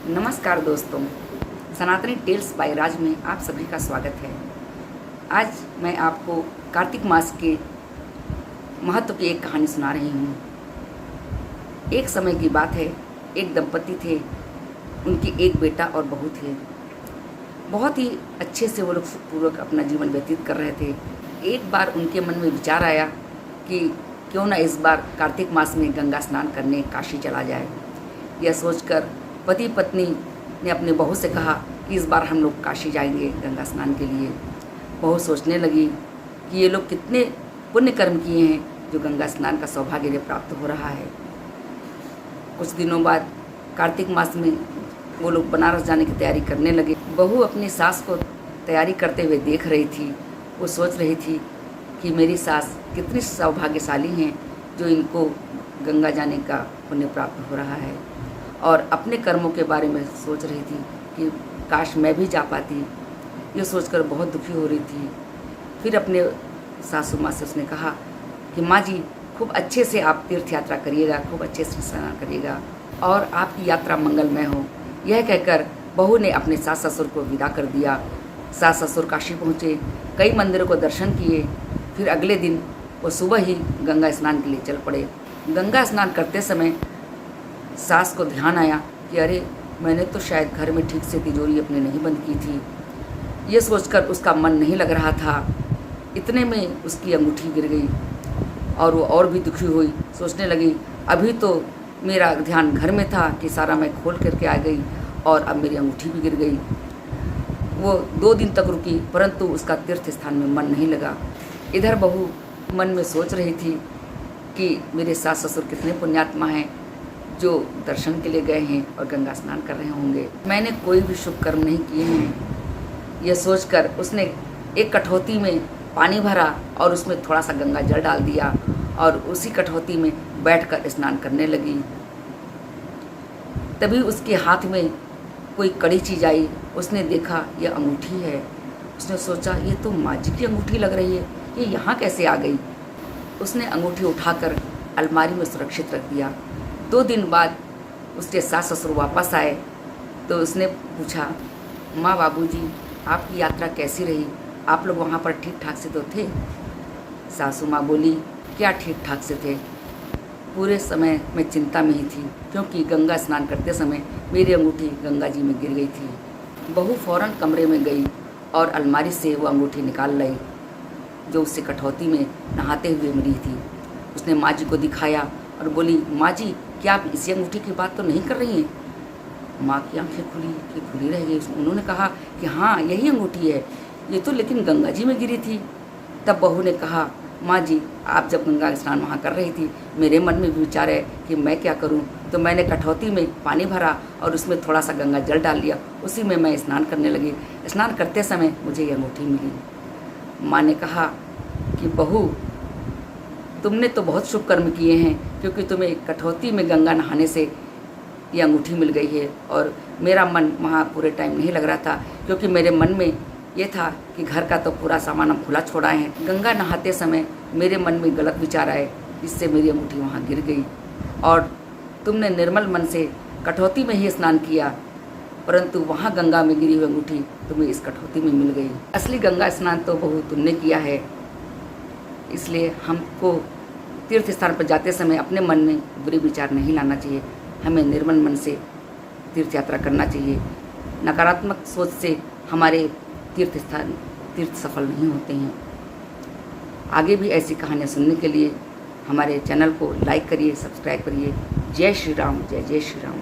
नमस्कार दोस्तों, सनातनी टेल्स बाय राज में आप सभी का स्वागत है। आज मैं आपको कार्तिक मास के महत्व की एक कहानी सुना रही हूँ। एक समय की बात है, एक दंपति थे, उनकी एक बेटा और बहू थे। बहुत ही अच्छे से वो लोग सुखपूर्वक अपना जीवन व्यतीत कर रहे थे। एक बार उनके मन में विचार आया कि क्यों ना इस बार कार्तिक मास में गंगा स्नान करने काशी चला जाए। यह सोचकर पति पत्नी ने अपनी बहू से कहा कि इस बार हम लोग काशी जाएंगे गंगा स्नान के लिए। बहू सोचने लगी कि ये लोग कितने पुण्य कर्म किए हैं जो गंगा स्नान का सौभाग्य इन्हें प्राप्त हो रहा है। कुछ दिनों बाद कार्तिक मास में वो लोग बनारस जाने की तैयारी करने लगे। बहू अपनी सास को तैयारी करते हुए देख रही थी। वो सोच रही थी कि मेरी सास कितनी सौभाग्यशाली हैं जो इनको गंगा जाने का पुण्य प्राप्त हो रहा है, और अपने कर्मों के बारे में सोच रही थी कि काश मैं भी जा पाती। ये सोचकर बहुत दुखी हो रही थी। फिर अपने सासू माँ से उसने कहा कि माँ जी, खूब अच्छे से आप तीर्थ यात्रा करिएगा, खूब अच्छे से स्नान करिएगा और आपकी यात्रा मंगलमय हो। यह कहकर बहू ने अपने सास ससुर को विदा कर दिया। सास ससुर काशी पहुँचे, कई मंदिरों को दर्शन किए। फिर अगले दिन वो सुबह ही गंगा स्नान के लिए चल पड़े। गंगा स्नान करते समय सास को ध्यान आया कि अरे, मैंने तो शायद घर में ठीक से तिजोरी अपनी नहीं बंद की थी। ये सोचकर उसका मन नहीं लग रहा था। इतने में उसकी अंगूठी गिर गई और वो और भी दुखी हुई। सोचने लगी, अभी तो मेरा ध्यान घर में था कि सारा मैं खोल करके आ गई और अब मेरी अंगूठी भी गिर गई। वो 2 दिन तक रुकी, परंतु उसका तीर्थ स्थान में मन नहीं लगा। इधर बहू मन में सोच रही थी कि मेरे सास ससुर कितने पुण्यात्मा हैं जो दर्शन के लिए गए हैं और गंगा स्नान कर रहे होंगे। मैंने कोई भी शुभ कर्म नहीं किए हैं। यह सोचकर उसने एक कठौती में पानी भरा और उसमें थोड़ा सा गंगा जल डाल दिया और उसी कठौती में बैठकर स्नान करने लगी। तभी उसके हाथ में कोई कड़ी चीज़ आई। उसने देखा यह अंगूठी है। उसने सोचा ये तो माँ जी की अंगूठी लग रही है, ये यहाँ कैसे आ गई। उसने अंगूठी उठाकर अलमारी में सुरक्षित रख दिया। 2 दिन बाद उसके सास ससुर वापस आए तो उसने पूछा, माँ बाबूजी, आपकी यात्रा कैसी रही? आप लोग वहाँ पर ठीक ठाक से तो थे? सासू माँ बोली, क्या ठीक ठाक से थे, पूरे समय मैं चिंता में ही थी क्योंकि गंगा स्नान करते समय मेरी अंगूठी गंगा जी में गिर गई थी। बहू फ़ौरन कमरे में गई और अलमारी से वो अंगूठी निकाल लाई जो उससे कठौती में नहाते हुए मिली थी। उसने माँ जी को दिखाया और बोली, माँ जी, क्या आप इसी अंगूठी की बात तो नहीं कर रही हैं? माँ की आंखें खुली रह गई। उन्होंने कहा कि हाँ, यही अंगूठी है, ये तो लेकिन गंगा जी में गिरी थी। तब बहू ने कहा, माँ जी, आप जब गंगा स्नान वहाँ कर रही थी, मेरे मन में भी विचार है कि मैं क्या करूँ, तो मैंने कठौती में पानी भरा और उसमें थोड़ा सा गंगा जल डाल लिया। उसी में मैं स्नान करने लगी। स्नान करते समय मुझे ये अंगूठी मिली। माँ ने कहा कि बहू, तुमने तो बहुत शुभ कर्म किए हैं क्योंकि तुम्हें कठौती में गंगा नहाने से ये अंगूठी मिल गई है, और मेरा मन वहाँ पूरे टाइम नहीं लग रहा था क्योंकि मेरे मन में ये था कि घर का तो पूरा सामान हम खुला छोड़ाए हैं। गंगा नहाते समय मेरे मन में गलत विचार आए, इससे मेरी अंगूठी वहाँ गिर गई, और तुमने निर्मल मन से कठौती में ही स्नान किया, परंतु वहाँ गंगा में गिरी हुई अंगूठी तुम्हें इस कठौती में मिल गई। असली गंगा स्नान तो बहू तुमने किया है, इसलिए हमको तीर्थ स्थान पर जाते समय अपने मन में बुरे विचार नहीं लाना चाहिए। हमें निर्मल मन से तीर्थ यात्रा करना चाहिए। नकारात्मक सोच से हमारे तीर्थ सफल नहीं होते हैं। आगे भी ऐसी कहानियाँ सुनने के लिए हमारे चैनल को लाइक करिए, सब्सक्राइब करिए। जय श्री राम, जय जय श्री राम।